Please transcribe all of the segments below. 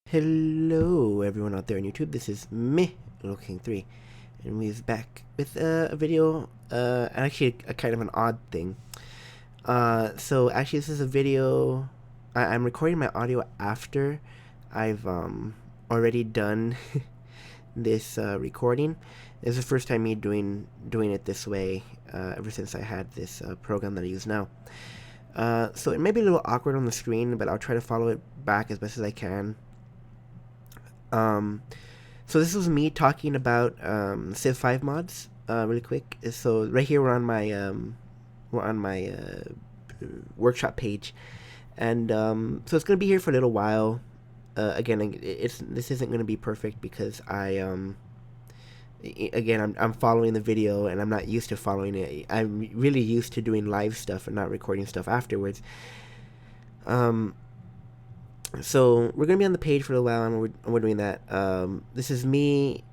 Hello everyone out there on YouTube, this is me, King3, and we're back with a video, actually a kind of an odd thing. So actually this is a video, I'm recording my audio after I've already done this recording. This is the first time me doing it this way, ever since I had this program that I use now. So it may be a little awkward on the screen, but I'll try to follow it back as best as I can. So this was me talking about Civ 5 mods, really quick. So right here we're on my workshop page, and so it's gonna be here for a little while. Again, this isn't gonna be perfect because I'm following the video and I'm not used to following it. I'm really used to doing live stuff and not recording stuff afterwards. So we're gonna be on the page for a while, and we're doing that. This is me.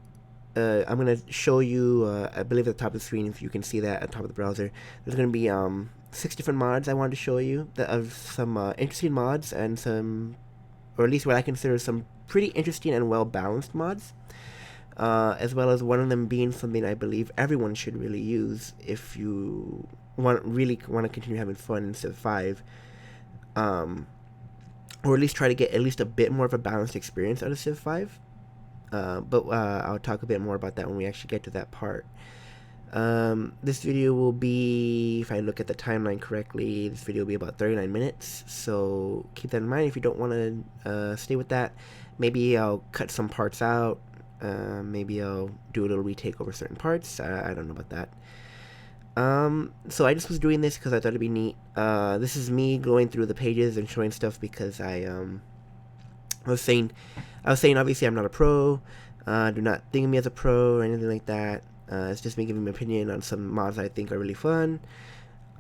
I'm gonna show you. I believe at the top of the screen, if you can see that at the top of the browser, there's gonna be 6 different mods I wanted to show you. Of some interesting mods and some, or at least what I consider some pretty interesting and well balanced mods. As well as one of them being something I believe everyone should really use if you really want to continue having fun in Civ 5. Or at least try to get at least a bit more of a balanced experience out of Civ 5. But I'll talk a bit more about that when we actually get to that part. This video will be, if I look at the timeline correctly, this video will be about 39 minutes. So keep that in mind if you don't want to stay with that. Maybe I'll cut some parts out. Maybe I'll do a little retake over certain parts. I don't know about that. So I just was doing this because I thought it'd be neat. This is me going through the pages and showing stuff because I was saying obviously I'm not a pro. Do not think of me as a pro or anything like that. It's just me giving my opinion on some mods I think are really fun.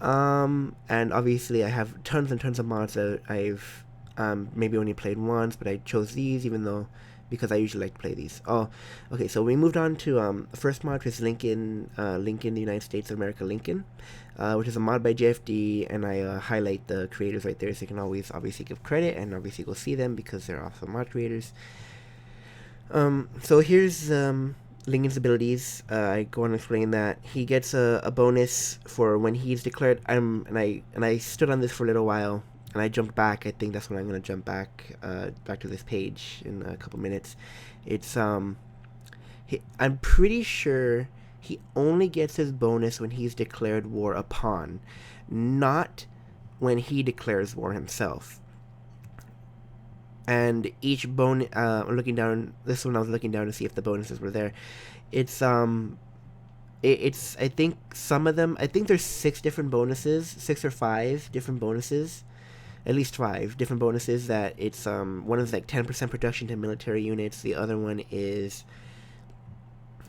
And obviously I have tons and tons of mods that I've maybe only played once, but I chose these because I usually like to play these. Oh, okay, so we moved on to the first mod, which is Lincoln, the United States of America, Lincoln, which is a mod by JFD, and I highlight the creators right there so you can always obviously give credit and obviously go see them because they're awesome mod creators. So here's Lincoln's abilities. I go on to explain that he gets a bonus for when he's declared. And I stood on this for a little while. And I jumped back. I think that's when I'm gonna jump back to this page in a couple minutes. It's I'm pretty sure he only gets his bonus when he's declared war upon, not when he declares war himself. And each bonus, looking down, this one I was looking down to see if the bonuses were there. It's I think some of them. I think there's 6 different bonuses, 6 or 5 different bonuses. At least 5 different bonuses that it's one is like 10% production to military units, the other one is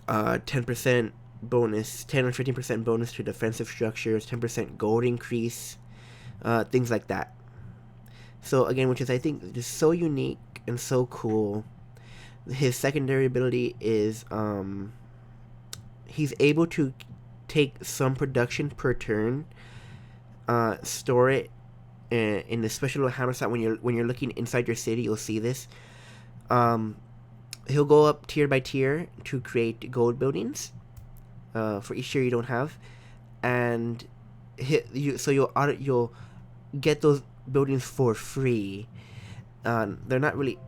10% bonus, 10 or 15% bonus to defensive structures, 10% gold increase, things like that. So again, which is I think just so unique and so cool. His secondary ability is he's able to take some production per turn, store it in the special little hammer slot. When you're looking inside your city, you'll see this. He'll go up tier by tier to create gold buildings for each tier you don't have, and so you'll get those buildings for free. They're not really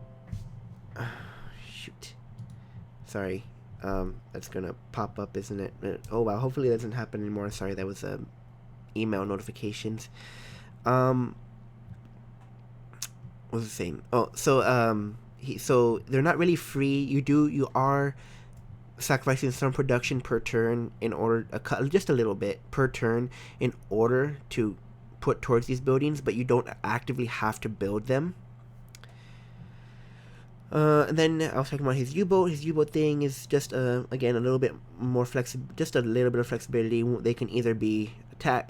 shoot. Sorry. That's gonna pop up, isn't it? Oh wow. Hopefully that doesn't happen anymore. Sorry, that was email notifications. What was I saying? Oh, so so they're not really free. You are sacrificing some production per turn in order, just a little bit per turn in order to put towards these buildings, but you don't actively have to build them. And then I was talking about his U-boat. His U-boat thing is just again a little bit more just a little bit of flexibility. They can either be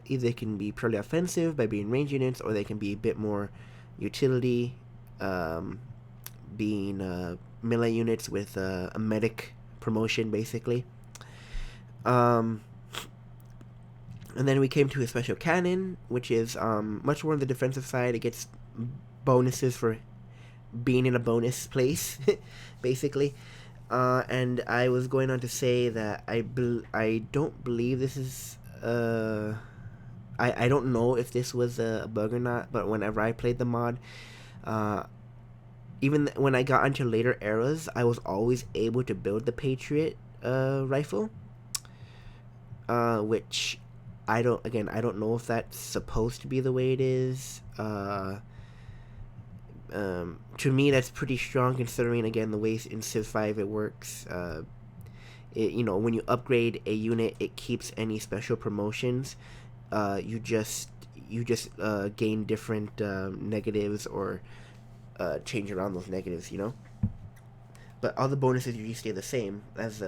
they can be purely offensive by being range units, or they can be a bit more utility, being melee units with a medic promotion, basically. And then we came to his special cannon, which is much more on the defensive side. It gets bonuses for being in a bonus place, basically. And I was going on to say that I don't believe this is I don't know if this was a bug or not, but whenever I played the mod, uh, even when I got into later eras, I was always able to build the Patriot rifle, which I don't know if that's supposed to be the way it is. To me, that's pretty strong considering, again, the way in Civ 5 it works. When you upgrade a unit, it keeps any special promotions. You just gain different negatives or change around those negatives, But all the bonuses usually stay the same as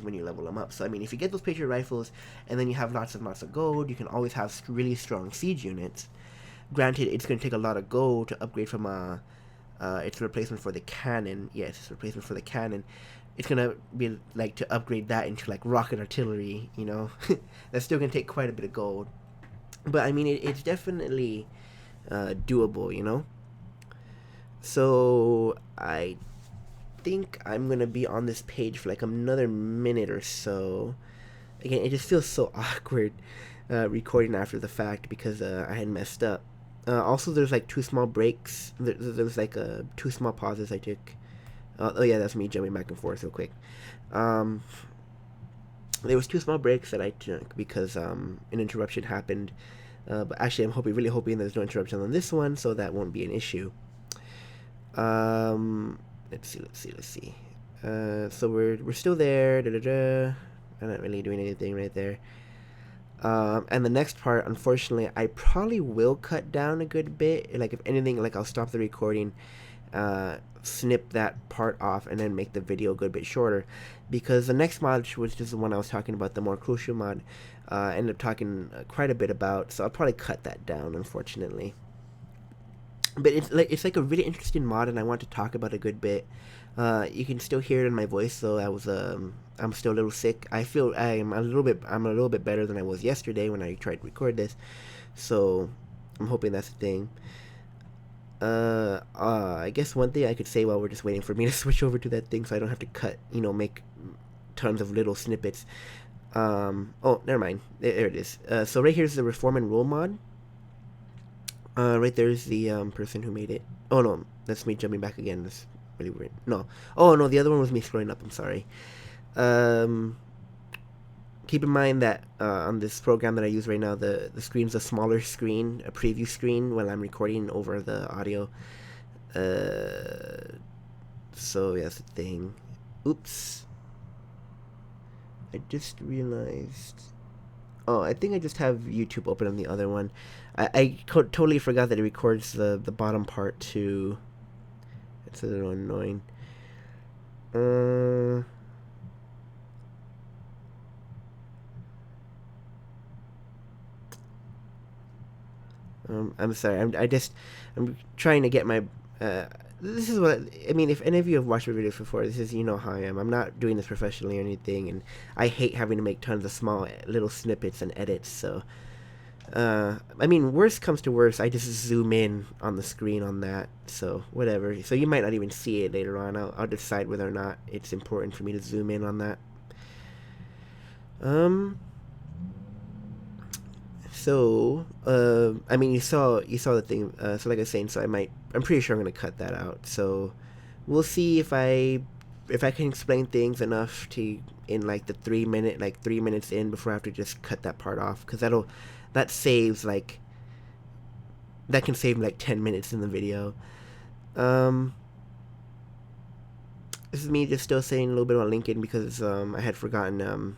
when you level them up. So I mean, if you get those Patriot rifles and then you have lots and lots of gold, you can always have really strong siege units. Granted, it's going to take a lot of gold to upgrade from it's a replacement for the cannon. Yes, it's a replacement for the cannon. It's going to be like to upgrade that into like rocket artillery, That's still going to take quite a bit of gold. But I mean, it's definitely doable, So I think I'm going to be on this page for like another minute or so. Again, it just feels so awkward recording after the fact because I had messed up. Also, there's like two small breaks. There's like two small pauses I took. Oh yeah, that's me jumping back and forth real quick. There was two small breaks that I took because an interruption happened. But actually, I'm really hoping there's no interruption on this one, so that won't be an issue. Let's see. So we're still there. I'm not really doing anything right there. And the next part, unfortunately, I probably will cut down a good bit. Like, if anything, like, I'll stop the recording, snip that part off, and then make the video a good bit shorter. Because the next mod, which is the one I was talking about, the more crucial mod, I ended up talking quite a bit about, so I'll probably cut that down, unfortunately. But it's like a really interesting mod, and I want to talk about a good bit. You can still hear it in my voice, though. I'm still a little sick. I feel I'm a little bit better than I was yesterday when I tried to record this. So I'm hoping that's the thing. I guess one thing I could say while we're just waiting for me to switch over to that thing, so I don't have to cut, make tons of little snippets. Oh, never mind. There it is. So right here's the Reform and Rule mod. Right there's the person who made it. Oh no, that's me jumping back again. That's really weird. No. Oh no, the other one was me scrolling up. I'm sorry. Keep in mind that on this program that I use right now, the screen's a smaller screen, a preview screen when I'm recording over the audio. So yeah, that's the thing. Oops. I just realized. Oh, I think I just have YouTube open on the other one. I totally forgot that it records the bottom part too. It's a little annoying. I'm sorry. I'm trying to get my. This is what I mean. If any of you have watched my videos before, this is how I am. I'm not doing this professionally or anything, and I hate having to make tons of small little snippets and edits. So, I mean, worst comes to worst, I just zoom in on the screen on that. So whatever. So you might not even see it later on. I'll decide whether or not it's important for me to zoom in on that. So, I mean, you saw the thing. So, like I was saying, I'm pretty sure I'm gonna cut that out. So, we'll see if I can explain things enough to in like the 3 minutes in before I have to just cut that part off, because that can save like 10 minutes in the video. This is me just still saying a little bit about Lincoln because I had forgotten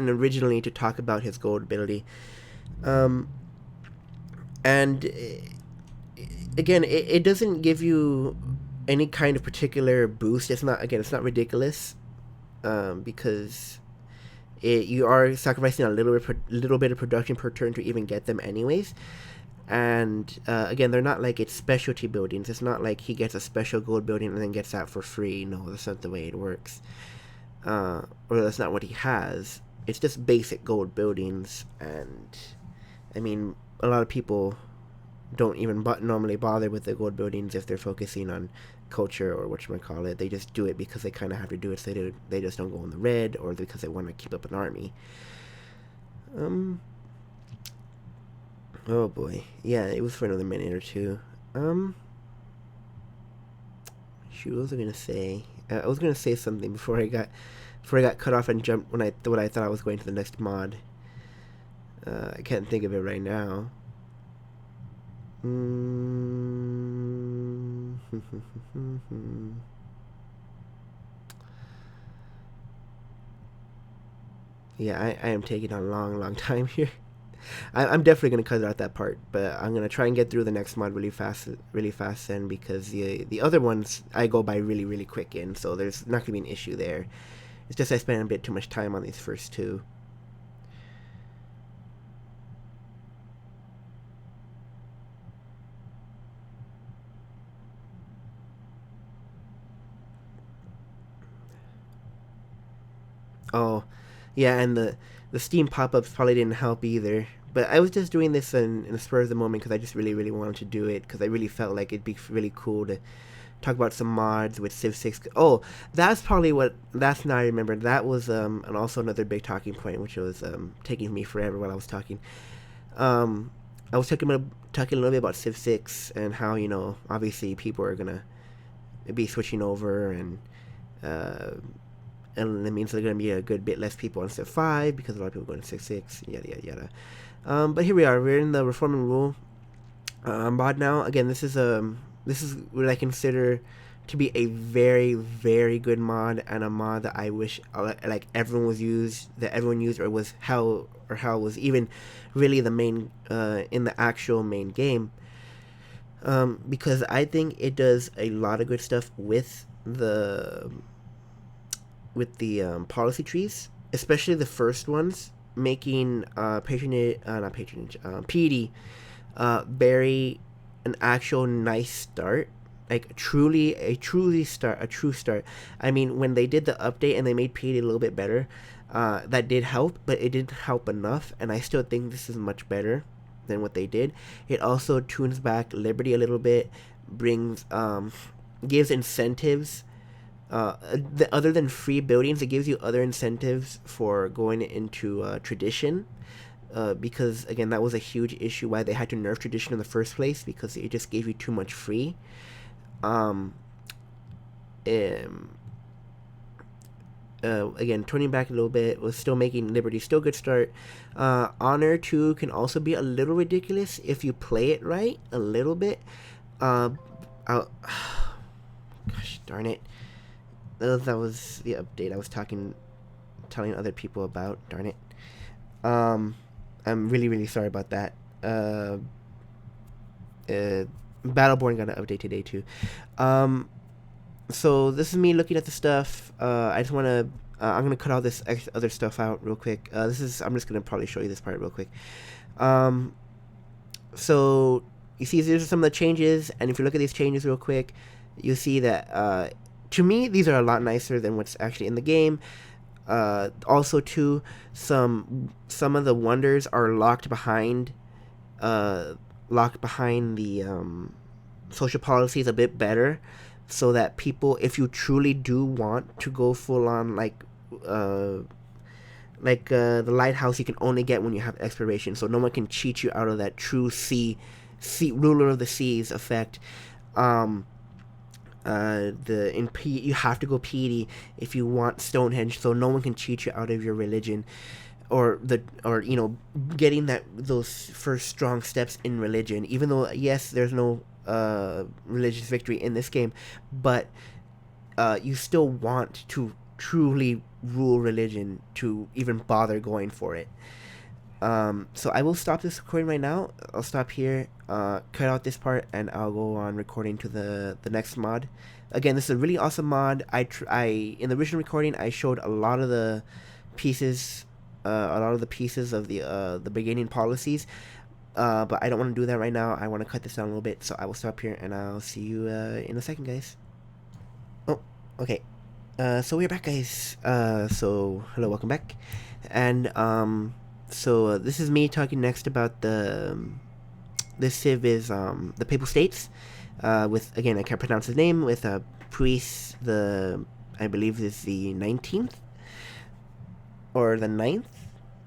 originally to talk about his gold ability. And again, it doesn't give you any kind of particular boost. It's not ridiculous, because you are sacrificing a little bit of production per turn to even get them anyways. And again, they're not like it's specialty buildings. It's not like he gets a special gold building and then gets that for free. No, that's not the way it works. Or that's not what he has. It's just basic gold buildings, and I mean, a lot of people don't even normally bother with the gold buildings if they're focusing on culture or whatchamacallit. They just do it because they kind of have to do it, so they just don't go in the red, or because they want to keep up an army. Oh boy. Yeah, it was for another minute or two. Shoot, what was I gonna say? I was gonna say something before I got cut off and jumped when I thought I was going to the next mod. I can't think of it right now. Yeah, I am taking a long time here. I'm definitely gonna cut out that part, but I'm gonna try and get through the next mod really fast then, because the other ones I go by really quick in, so there's not gonna be an issue there. It's just I spent a bit too much time on these first two. Oh, yeah, and the Steam pop-ups probably didn't help either. But I was just doing this in the spur of the moment because I just really wanted to do it, because I really felt like it'd be really cool to talk about some mods with Civ 6. Oh, that's probably what, that's now I remember. That was and also another big talking point, which was taking me forever while I was talking. Um, I was talking a little bit about Civ 6 and how, obviously people are gonna be switching over, uh, and it means there's going to be a good bit less people on Civ 5 because a lot of people going to Civ 6, yada. But here we are. We're in the Reform and Rule mod now. Again, this is what I consider to be a very good mod, and a mod that I wish like everyone used, or was how was even really the main in the actual main game. Because I think it does a lot of good stuff with the policy trees, especially the first ones, making not patronage, PD, very an actual nice start, like a true start. I mean, when they did the update and they made PD a little bit better, that did help, but it didn't help enough, and I still think this is much better than what they did. It also tunes back Liberty a little bit, brings gives incentives. Other than free buildings, it gives you other incentives for going into tradition. Because again, that was a huge issue why they had to nerf tradition in the first place, because it just gave you too much free. Um, um, Again, turning back a little bit, was still making Liberty still good start. Honor too can also be a little ridiculous if you play it right, a little bit. Gosh darn it. That was the update I was telling other people about. Darn it. I'm really sorry about that. Battleborn got an update today too. So this is me looking at the stuff. I just want to. I'm gonna cut all this other stuff out real quick. I'm just gonna probably show you this part real quick. So you see, these are some of the changes, and if you look at these changes real quick, you see that to me these are a lot nicer than what's actually in the game. Also, too, some of the wonders are locked behind the social policies a bit better, so that people, if you truly do want to go full on the lighthouse, you can only get when you have exploration, so no one can cheat you out of that true sea ruler of the seas effect. You have to go PD if you want Stonehenge, so no one can cheat you out of your religion, or getting those first strong steps in religion. Even though yes, there's no religious victory in this game, but you still want to truly rule religion to even bother going for it. So I will stop this recording right now. I'll stop here, cut out this part, and I'll go on recording to the next mod. Again, this is a really awesome mod. I in the original recording I showed a lot of the pieces, of the beginning policies. But I don't want to do that right now. I want to cut this down a little bit, so I will stop here, and I'll see you in a second, guys. Oh, okay. So we're back, guys. So hello, welcome back, and so this is me talking next about the this civ is the Papal States, with, again, I can't pronounce his name, with Puis the, I believe is the 19th or the 9th.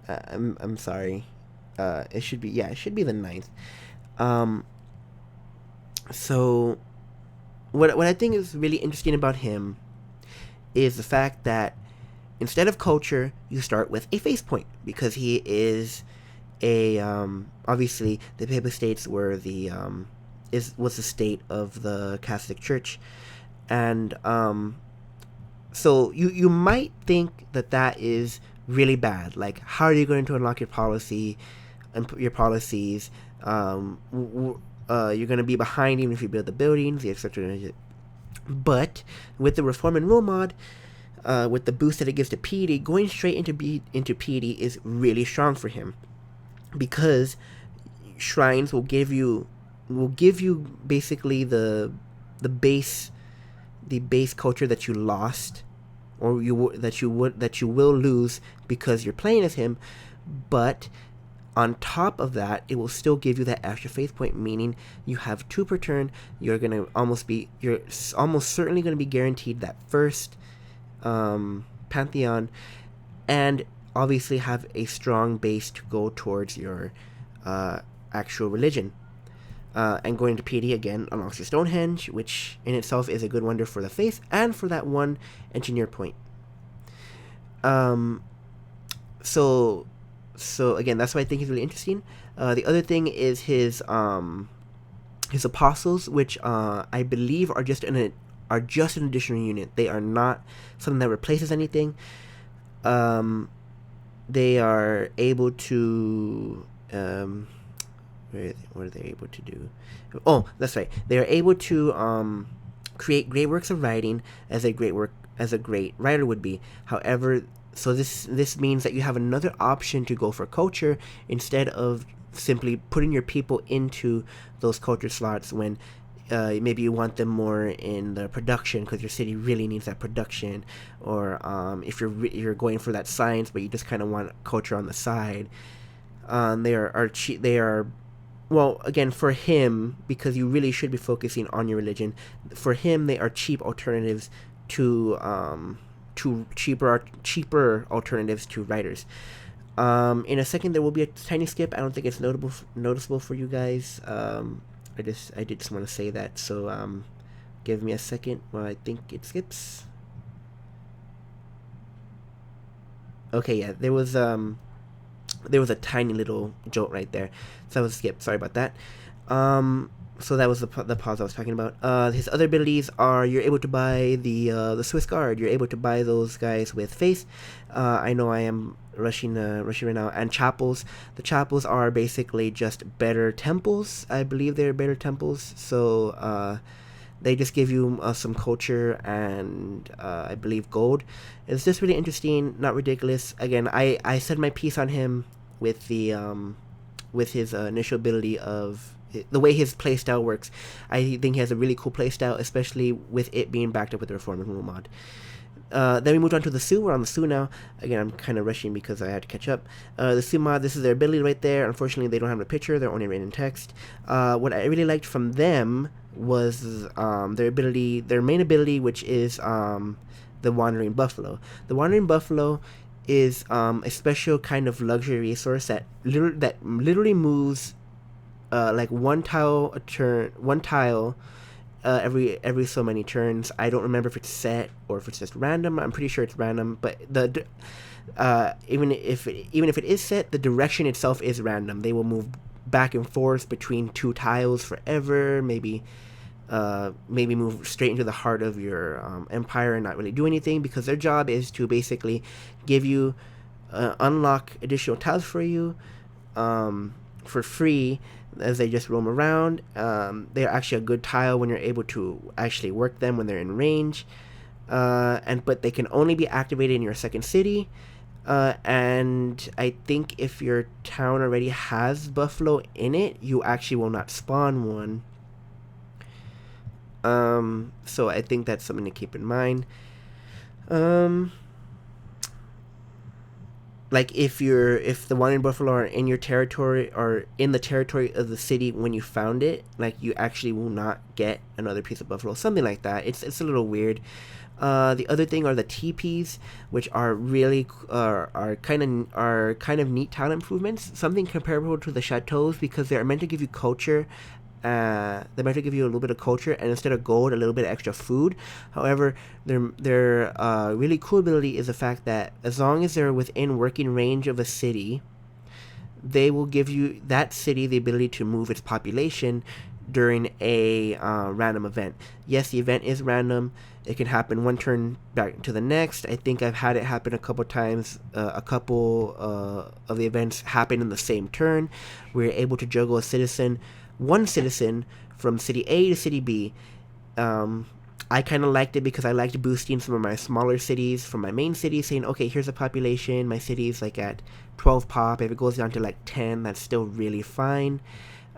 I'm sorry. It should be, yeah, it should be the 9th. Um, so what I think is really interesting about him is the fact that instead of culture, you start with a face point, because he is a obviously the Papal States were the was the state of the Catholic Church, and so you might think that that is really bad. Like, how are you going to unlock your policy and your policies? You're going to be behind even if you build the buildings, etc. But with the Reform and Rule mod, with the boost that it gives to piety, going straight into piety is really strong for him, because shrines will give you basically the base culture that you lost, or that you will lose because you're playing as him. But on top of that, it will still give you that extra faith point, meaning you have 2 per turn. You're almost certainly gonna be guaranteed that first pantheon, and obviously have a strong base to go towards your actual religion. And going to PD again unlocks your Stonehenge, which in itself is a good wonder for the faith and for that 1 engineer point. So again, that's why I think he's really interesting. The other thing is his apostles, which I believe are just an additional unit. They are not something that replaces anything. They are able to what are they able to do? Oh, that's right. They are able to create great works of writing as a great writer would be. However, so this means that you have another option to go for culture instead of simply putting your people into those culture slots when maybe you want them more in the production because your city really needs that production, or if you're going for that science but you just kind of want culture on the side. They are well, again, for him, because you really should be focusing on your religion. For him, they are cheap alternatives to cheaper alternatives to writers. In a second, there will be a tiny skip. I don't think it's noticeable for you guys. I did just want to say that. So give me a second while I think it skips. Okay, yeah, there was a tiny little jolt right there, so that was a skip. Sorry about that. So that was the pause I was talking about. His other abilities are you're able to buy the Swiss Guard. You're able to buy those guys with faith. I know I am rushing right now. And chapels. The chapels are basically just better temples. I believe they're better temples. So they just give you some culture and I believe gold. It's just really interesting, not ridiculous. Again, I said my piece on him with the with his initial ability of the way his playstyle works. I think he has a really cool playstyle, especially with it being backed up with the Reform and Rule mod. Then we moved on to the Sioux. We're on the Sioux now. Again, I'm kind of rushing because I had to catch up. The Sioux mod, this is their ability right there. Unfortunately, they don't have a picture. They're only written in text. What I really liked from them was their main ability, which is the Wandering Buffalo. The Wandering Buffalo is a special kind of luxury resource that literally moves like one tile every so many turns. I don't remember if it's set or if it's just random. I'm pretty sure it's random, but even if it is set, the direction itself is random. They will move back and forth between 2 tiles forever. Maybe move straight into the heart of your empire and not really do anything, because their job is to basically give you unlock additional tiles for you for free as they just roam around. They're actually a good tile when you're able to actually work them when they're in range, but they can only be activated in your second city. And I think if your town already has buffalo in it, you actually will not spawn one. So I think that's something to keep in mind. like if the wandering buffalo are in your territory or in the territory of the city when you found it, like you actually will not get another piece of buffalo, something like that. It's a little weird. The other thing are the teepees, which are really are kind of neat tile improvements, something comparable to the chateaus because they're meant to give you culture. They're meant to give you a little bit of culture, and instead of gold, a little bit of extra food. However, their really cool ability is the fact that as long as they're within working range of a city, they will give you that city the ability to move its population during a random event. Yes, the event is random. It can happen one turn back to the next. I think I've had it happen a couple times. A couple of the events happen in the same turn. We're able to juggle one citizen from city A to city B. I kind of liked it because I liked boosting some of my smaller cities from my main city, saying, okay, here's a population. My city's like at 12 pop. If it goes down to like 10, that's still really fine.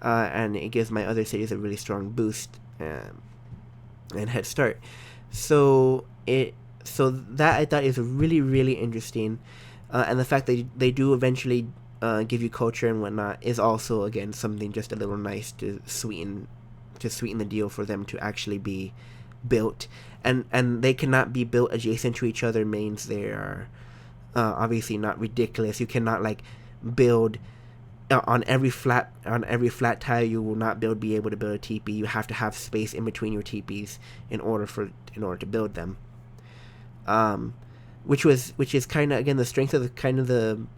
And it gives my other cities a really strong boost and head start. So that I thought is really, really interesting. And the fact that they do eventually give you culture and whatnot is also, again, something just a little nice to sweeten the deal for them to actually be built. And they cannot be built adjacent to each other means they are obviously not ridiculous. You cannot like build on every flat tile. You will not be able to build a teepee. You have to have space in between your teepees in order to build them. Which is kind of, again, the strength of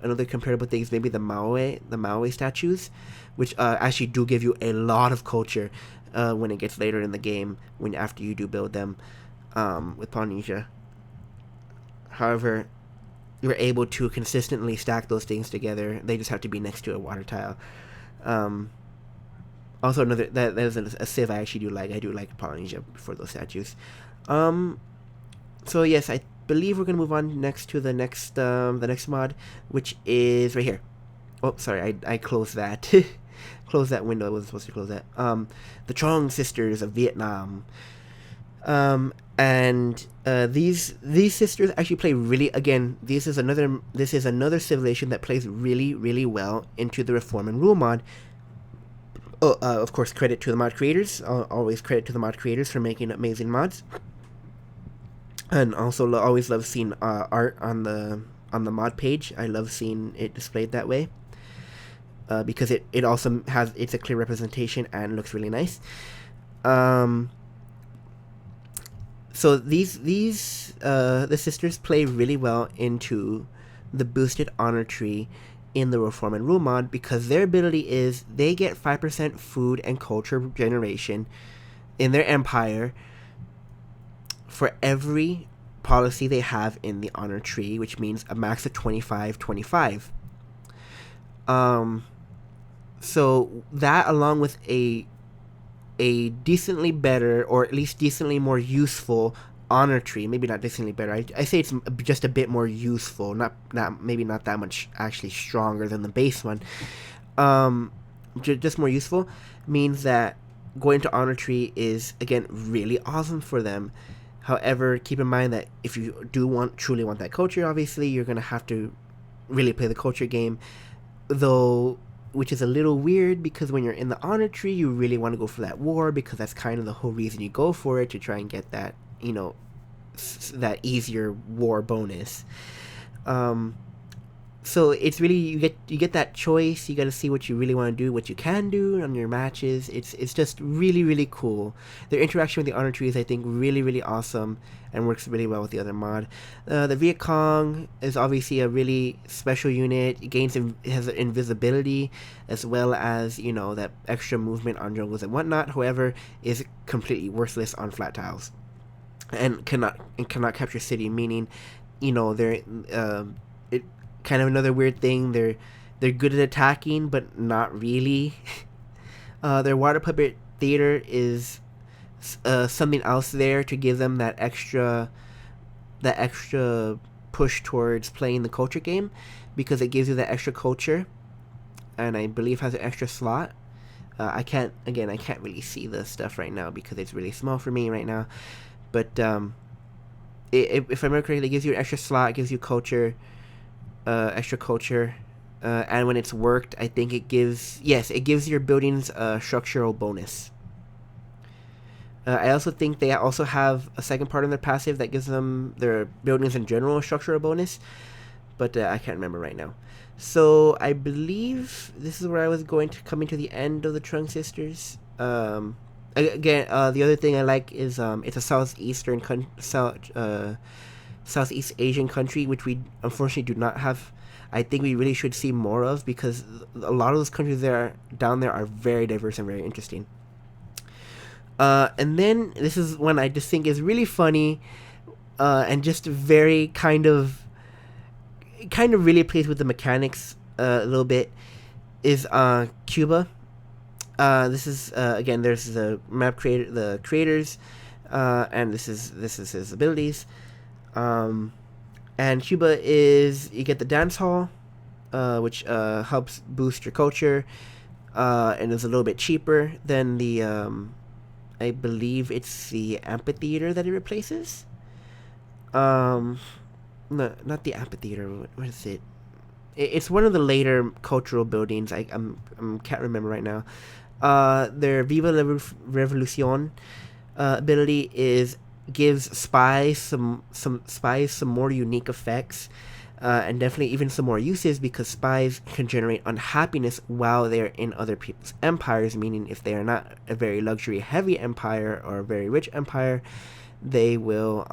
another comparable thing is maybe the Maui statues, which actually do give you a lot of culture when it gets later in the game after you do build them with Polynesia. However, you're able to consistently stack those things together. They just have to be next to a water tile. Also, that is a civ I actually do like. I do like Polynesia for those statues. So yes, I believe we're gonna move on next to the next mod, which is right here. Oh, sorry, I closed that. Closed that window. I wasn't supposed to close that. The Trong sisters of Vietnam. And these sisters actually play really, again, this is another civilization that plays really, really well into the Reform and Rule mod. Of course, credit to the mod creators. Always credit to the mod creators for making amazing mods. And also always love seeing art on the mod page. I love seeing it displayed that way. Because it also it's a clear representation and looks really nice. So the sisters play really well into the boosted honor tree in the Reform and Rule mod because their ability is they get 5% food and culture generation in their empire for every policy they have in the honor tree, which means a max of 25. So that, along with a decently better, or at least decently more useful honor tree, maybe not decently better, I say it's just a bit more useful, maybe not that much actually stronger than the base one, just more useful, means that going to honor tree is, again, really awesome for them. However, keep in mind that if you do truly want that culture, obviously you're going to have to really play the culture game, though, which is a little weird because when you're in the honor tree, you really want to go for that war because that's kind of the whole reason you go for it, to try and get that, that easier war bonus. So it's really, you get that choice. You got to see what you really want to do, what you can do on your matches. It's just really, really cool. Their interaction with the honor tree is, I think, really, really awesome and works really well with the other mod. The Vietcong is obviously a really special unit. It has invisibility as well as, that extra movement on jungles and whatnot. However, is completely worthless on flat tiles and cannot capture city, meaning, they're kind of another weird thing. They're good at attacking, but not really. Their water puppet theater is something else there to give them that extra push towards playing the culture game, because it gives you that extra culture, and I believe has an extra slot. I can't really see the stuff right now because it's really small for me right now, but if I remember correctly, it gives you an extra slot, it gives you culture. extra culture. And when it's worked, I think it gives your buildings a structural bonus. I also think they also have a second part in their passive that gives them their buildings in general a structural bonus, but I can't remember right now. So I believe this is where I was coming to the end of the Trung Sisters. Again, the other thing I like is it's a Southeast Asian country, which we unfortunately do not have. I think we really should see more of, because a lot of those countries down there are very diverse and very interesting. And then this is one I just think is really funny, and just very kind of really plays with the mechanics a little bit, is Cuba. This is again, there's the creators, and this is his abilities. And Cuba is, you get the dance hall, which helps boost your culture, and is a little bit cheaper than the I believe it's the amphitheater that it replaces. No, not the amphitheater. What is it? It's one of the later cultural buildings. I can't remember right now. Their Viva la Revolucion ability gives spies some more unique effects, and definitely even some more uses, because spies can generate unhappiness while they're in other people's empires, meaning if they are not a very luxury heavy empire or a very rich empire, they will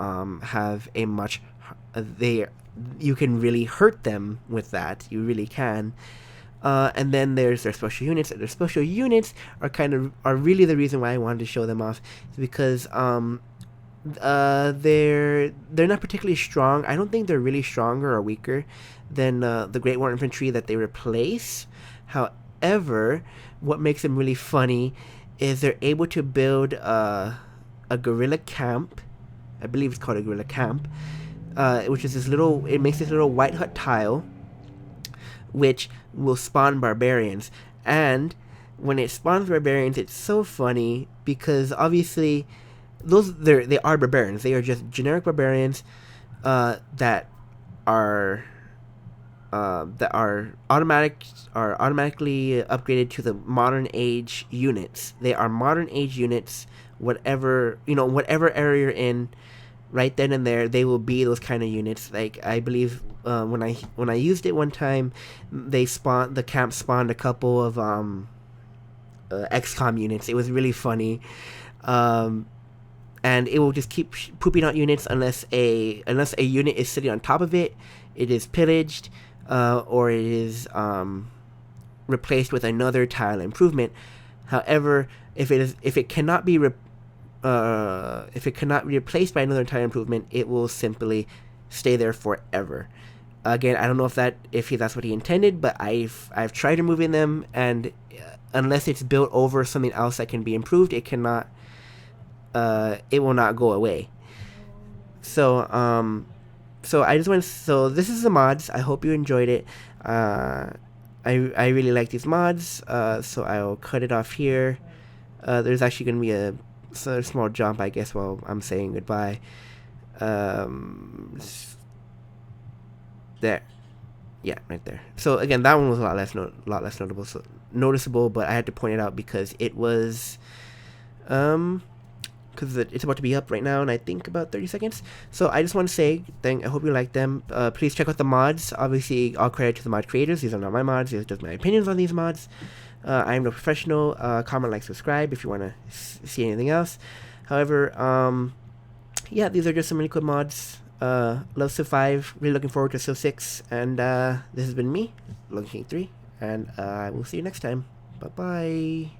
have a much you can really hurt them with that. You really can. And then there's their special units. Their special units are really the reason why I wanted to show them off, because they're not particularly strong. I don't think they're really stronger or weaker than the Great War Infantry that they replace. However, what makes them really funny is they're able to build a guerrilla camp. I believe it's called a guerrilla camp, which is it makes this little white hut tile, which will spawn barbarians. And when it spawns barbarians, it's so funny, because obviously they are barbarians. They are just generic barbarians that are automatically upgraded to the modern age units. They are modern age units. Whatever area you're in, right then and there, they will be those kind of units. Like, I believe when I used it one time, the camp spawned a couple of XCOM units. It was really funny. And it will just keep pooping out units unless a unit is sitting on top of it. It is pillaged, or it is replaced with another tile improvement. However, if it cannot be replaced by another tile improvement, it will simply stay there forever. Again, I don't know if that's what he intended, but I've tried removing them, and unless it's built over something else that can be improved, it cannot. It will not go away. So this is the mods. I hope you enjoyed it. I really like these mods. So I'll cut it off here. There's actually going to be a small jump, I guess, while I'm saying goodbye. There. Yeah, right there. So again, that one was a lot less noticeable, but I had to point it out because it was because it's about to be up right now, and I think about 30 seconds. So I just want to say, I hope you like them. Please check out the mods. Obviously, all credit to the mod creators. These are not my mods. These are just my opinions on these mods. I am no professional. Comment, like, subscribe if you want to see anything else. However, yeah, these are just some really cool mods. Love Civ 5. Really looking forward to Civ 6. And this has been me, Logan King 3. And I will see you next time. Bye-bye.